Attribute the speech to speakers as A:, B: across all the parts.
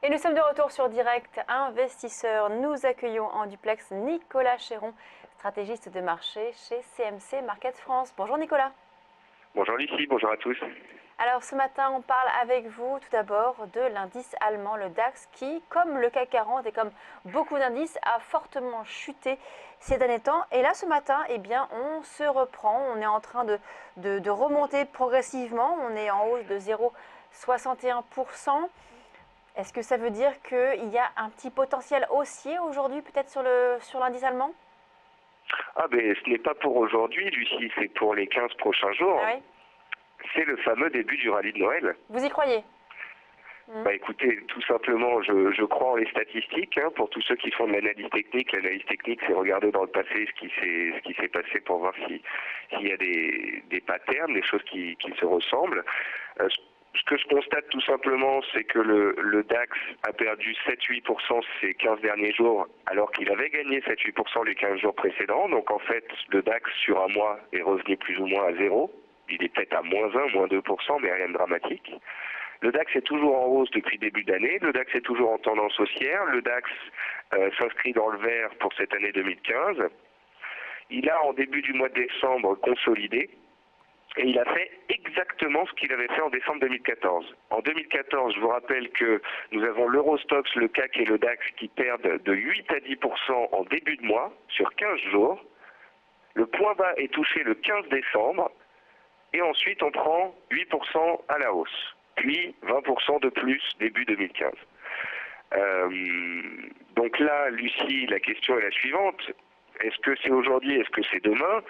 A: Et nous sommes de retour sur Direct Investisseur. Nous accueillons en duplex Nicolas Chéron, stratégiste de marché chez CMC Market France. Bonjour Nicolas.
B: Bonjour Lucie, bonjour à tous.
A: Alors ce matin, on parle avec vous tout d'abord de l'indice allemand, le DAX, qui, comme le CAC 40 et comme beaucoup d'indices, a fortement chuté ces derniers temps. Et là, ce matin, eh bien, on se reprend. On est en train de remonter progressivement. On est en hausse de 0,61%. Est-ce que ça veut dire qu'il y a un petit potentiel haussier aujourd'hui, peut-être sur l'indice allemand?
B: Ah ben ce n'est pas pour aujourd'hui Lucie, c'est pour les 15 prochains jours.
A: Ah oui.
B: C'est le fameux début du rallye de Noël.
A: Vous y croyez?
B: Bah écoutez, tout simplement, je crois en les statistiques. Pour tous ceux qui font de l'analyse technique, c'est regarder dans le passé ce qui s'est passé pour voir s'il y a des patterns, des choses qui se ressemblent. Ce que je constate tout simplement, c'est que le DAX a perdu 7-8% ces 15 derniers jours, alors qu'il avait gagné 7-8% les 15 jours précédents. Donc en fait, le DAX sur un mois est revenu plus ou moins à zéro. Il est peut-être à -1, -2%, mais rien de dramatique. Le DAX est toujours en hausse depuis début d'année, le DAX est toujours en tendance haussière, le DAX s'inscrit dans le vert pour cette année 2015. Il a en début du mois de décembre consolidé et il a fait exactement ce qu'il avait fait en décembre 2014. En 2014, je vous rappelle que nous avons l'Eurostoxx, le CAC et le DAX qui perdent de 8 à 10% en début de mois sur 15 jours. Le point bas est touché le 15 décembre et ensuite on prend 8% à la hausse. Puis 20% de plus début 2015. Donc là, Lucie, la question est la suivante. Est-ce que c'est aujourd'hui, est-ce que c'est demain?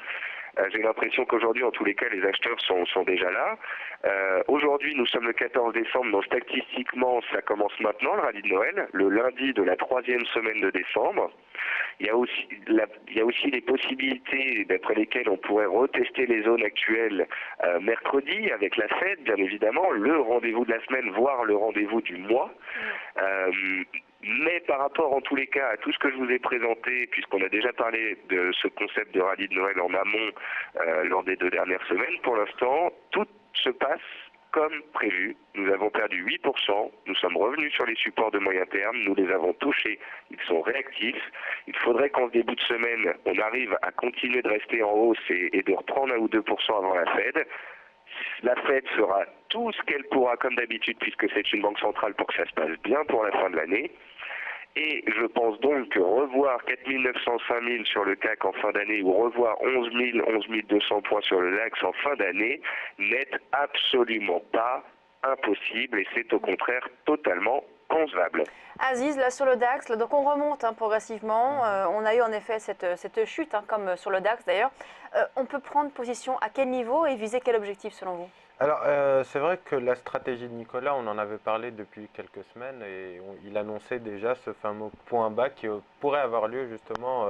B: J'ai l'impression qu'aujourd'hui, en tous les cas, les acheteurs sont déjà là. Aujourd'hui, nous sommes le 14 décembre, donc statistiquement, ça commence maintenant, le rallye de Noël, le lundi de la 3e semaine de décembre. Il y a aussi les possibilités d'après lesquelles on pourrait retester les zones actuelles mercredi avec la Fed, bien évidemment, le rendez-vous de la semaine, voire le rendez-vous du mois. Mais par rapport en tous les cas à tout ce que je vous ai présenté, puisqu'on a déjà parlé de ce concept de rallye de Noël en amont lors des 2 dernières semaines, pour l'instant, tout se passe comme prévu. Nous avons perdu 8%, nous sommes revenus sur les supports de moyen terme, nous les avons touchés, ils sont réactifs. Il faudrait qu'en début de semaine, on arrive à continuer de rester en hausse et de reprendre 1 ou 2% avant la Fed. La Fed fera tout ce qu'elle pourra comme d'habitude puisque c'est une banque centrale pour que ça se passe bien pour la fin de l'année. Et je pense donc que revoir 4900, 5000 sur le CAC en fin d'année ou revoir 11 000, 11 200 points sur le DAX en fin d'année n'est absolument pas impossible et c'est au contraire totalement concevable.
A: Aziz, là sur le DAX, là, donc on remonte progressivement. On a eu en effet cette chute, comme sur le DAX d'ailleurs. On peut prendre position à quel niveau et viser quel objectif selon vous?
C: Alors, c'est vrai que la stratégie de Nicolas, on en avait parlé depuis quelques semaines et il annonçait déjà ce fameux point bas qui pourrait avoir lieu justement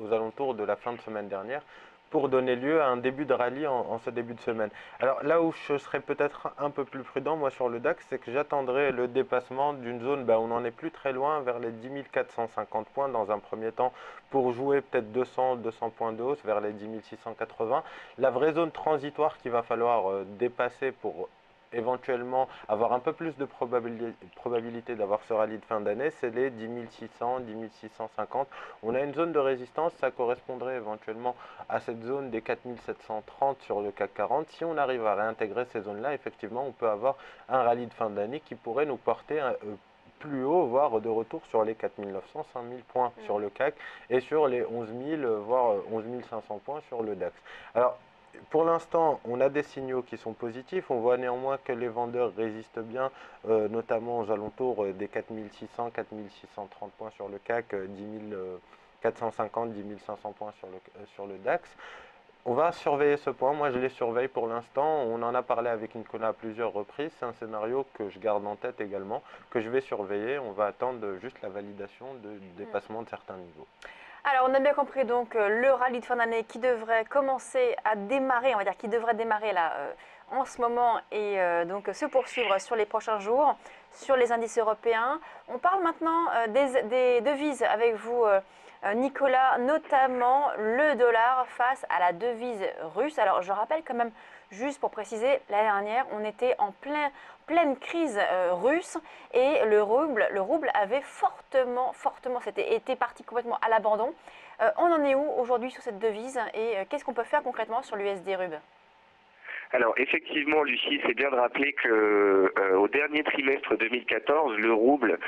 C: aux alentours de la fin de semaine dernière pour donner lieu à un début de rallye en ce début de semaine. Alors là où je serais peut-être un peu plus prudent, moi sur le DAX, c'est que j'attendrai le dépassement d'une zone, on n'en est plus très loin, vers les 10 450 points dans un premier temps, pour jouer peut-être 200 points de hausse vers les 10 680. La vraie zone transitoire qu'il va falloir dépasser pour éventuellement avoir un peu plus de probabilité d'avoir ce rallye de fin d'année, c'est les 10 600, 10 650. On a une zone de résistance, ça correspondrait éventuellement à cette zone des 4 730 sur le CAC 40. Si on arrive à réintégrer ces zones-là, effectivement, on peut avoir un rallye de fin d'année qui pourrait nous porter plus haut, voire de retour sur les 4 900, 5 000 points sur le CAC et sur les 11 000, voire 11 500 points sur le DAX. Alors, pour l'instant, on a des signaux qui sont positifs. On voit néanmoins que les vendeurs résistent bien, notamment aux alentours des 4600, 4630 points sur le CAC, 10 450, 10 500 points sur le DAX. On va surveiller ce point. Moi, je les surveille pour l'instant. On en a parlé avec Nicolas à plusieurs reprises. C'est un scénario que je garde en tête également, que je vais surveiller. On va attendre juste la validation du dépassement de certains niveaux.
A: Alors, on a bien compris donc le rallye de fin d'année qui devrait commencer à démarrer, on va dire qui devrait démarrer là en ce moment et donc se poursuivre sur les prochains jours sur les indices européens. On parle maintenant des devises avec vous, Nicolas, notamment le dollar face à la devise russe. Alors, je rappelle quand même Juste pour préciser, l'année dernière, on était en pleine crise russe et le rouble avait fortement, c'était été parti complètement à l'abandon. On en est où aujourd'hui sur cette devise et qu'est-ce qu'on peut faire concrètement sur l'USD rub?
B: Alors effectivement, Lucie, c'est bien de rappeler que au dernier trimestre 2014, le rouble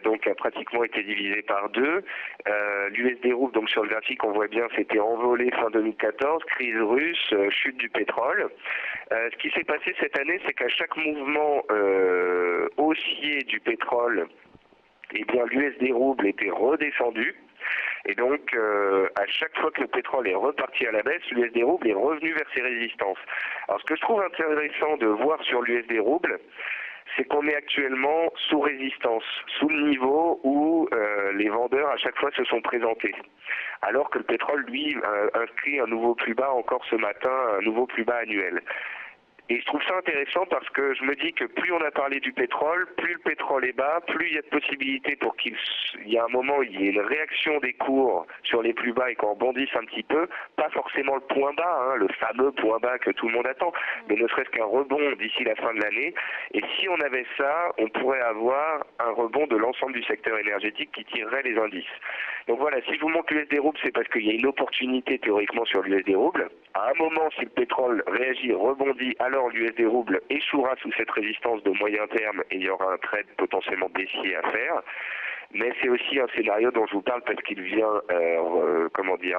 B: donc a pratiquement été divisé par deux. L'USD rouble, donc sur le graphique, on voit bien, s'était envolé fin 2014, crise russe, chute du pétrole. Ce qui s'est passé cette année, c'est qu'à chaque mouvement haussier du pétrole, eh bien l'USD rouble était redescendu. Et donc, à chaque fois que le pétrole est reparti à la baisse, l'USD rouble est revenu vers ses résistances. Alors, ce que je trouve intéressant de voir sur l'USD rouble, c'est qu'on est actuellement sous résistance, sous le niveau où les vendeurs à chaque fois se sont présentés. Alors que le pétrole, lui, inscrit un nouveau plus bas encore ce matin, un nouveau plus bas annuel. Et je trouve ça intéressant parce que je me dis que plus on a parlé du pétrole, plus le pétrole est bas, plus il y a de possibilités pour qu'il y ait un moment où il y ait une réaction des cours sur les plus bas et qu'on rebondisse un petit peu, pas forcément le point bas, hein, le fameux point bas que tout le monde attend, mais ne serait-ce qu'un rebond d'ici la fin de l'année. Et si on avait ça, on pourrait avoir un rebond de l'ensemble du secteur énergétique qui tirerait les indices. Donc voilà, si je vous montre l'USD rouble, c'est parce qu'il y a une opportunité théoriquement sur l'USD rouble. À un moment, si le pétrole réagit, rebondit, alors l'USD rouble échouera sous cette résistance de moyen terme et il y aura un trade potentiellement baissier à faire. Mais c'est aussi un scénario dont je vous parle parce qu'il vient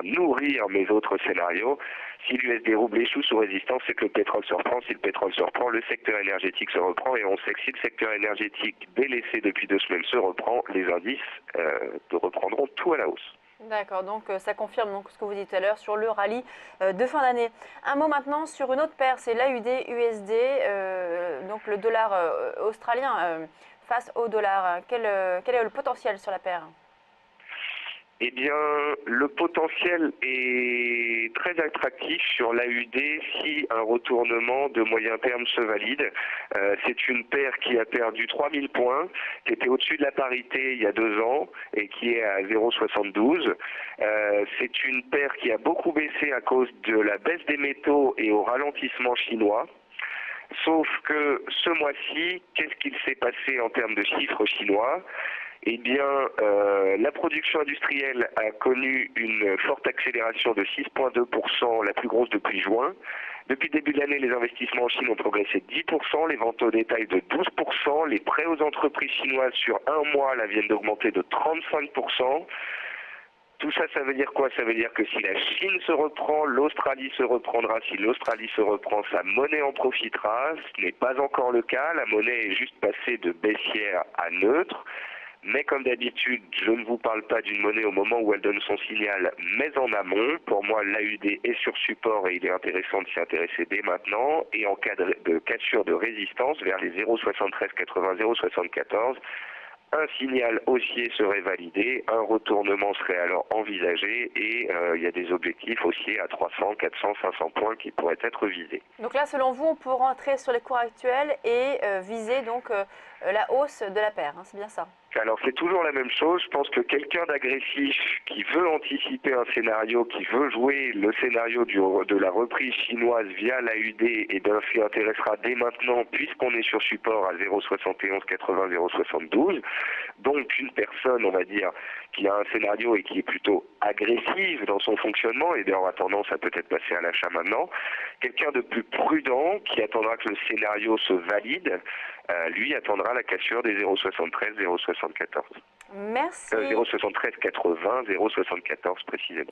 B: nourrir mes autres scénarios. Si l'USD rouble échoue sous résistance, c'est que le pétrole se reprend. Si le pétrole se reprend, le secteur énergétique se reprend. Et on sait que si le secteur énergétique délaissé depuis 2 semaines se reprend, les indices reprendront tout à la hausse.
A: D'accord, donc ça confirme donc ce que vous dites tout à l'heure sur le rallye de fin d'année. Un mot maintenant sur une autre paire, c'est l'AUD-USD, donc le dollar australien face au dollar. Quel est le potentiel sur la paire?
B: Eh bien, le potentiel est très attractif sur l'AUD si un retournement de moyen terme se valide. C'est une paire qui a perdu 3000 points, qui était au-dessus de la parité il y a 2 ans et qui est à 0,72. C'est une paire qui a beaucoup baissé à cause de la baisse des métaux et au ralentissement chinois. Sauf que ce mois-ci, qu'est-ce qu'il s'est passé en termes de chiffres chinois ? Eh bien, la production industrielle a connu une forte accélération de 6,2%, la plus grosse depuis juin. Depuis le début de l'année, les investissements en Chine ont progressé de 10%, les ventes au détail de 12%, les prêts aux entreprises chinoises sur un mois là, viennent d'augmenter de 35%. Tout ça, ça veut dire quoi? Ça veut dire que si la Chine se reprend, l'Australie se reprendra. Si l'Australie se reprend, sa monnaie en profitera. Ce n'est pas encore le cas. La monnaie est juste passée de baissière à neutre. Mais comme d'habitude, je ne vous parle pas d'une monnaie au moment où elle donne son signal, mais en amont. Pour moi, l'AUD est sur support et il est intéressant de s'y intéresser dès maintenant. Et en cas de cassure de résistance vers les 0,7380, 0,74, un signal haussier serait validé, un retournement serait alors envisagé et il y a des objectifs haussiers à 300, 400, 500 points qui pourraient être visés.
A: Donc là, selon vous, on peut rentrer sur les cours actuels et viser donc la hausse de la paire, hein, c'est bien ça?
B: Alors c'est toujours la même chose, je pense que quelqu'un d'agressif qui veut anticiper un scénario, qui veut jouer le scénario de la reprise chinoise via l'AUD et s'y intéressera dès maintenant puisqu'on est sur support à 0,7180, 0,72. Donc une personne, on va dire, qui a un scénario et qui est plutôt agressive dans son fonctionnement et aura tendance à peut-être passer à l'achat maintenant. Quelqu'un de plus prudent qui attendra que le scénario se valide, lui attendra la cassure des 0,73, 0,74.
A: Merci.
B: 0,7380, 0,74 précisément.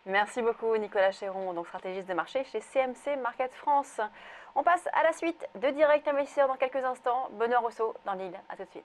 A: Merci beaucoup Nicolas Chéron, donc stratégiste de marché chez CMC Market France. On passe à la suite de Direct Investisseur dans quelques instants. Benoît Rousseau dans Lille. À tout de suite.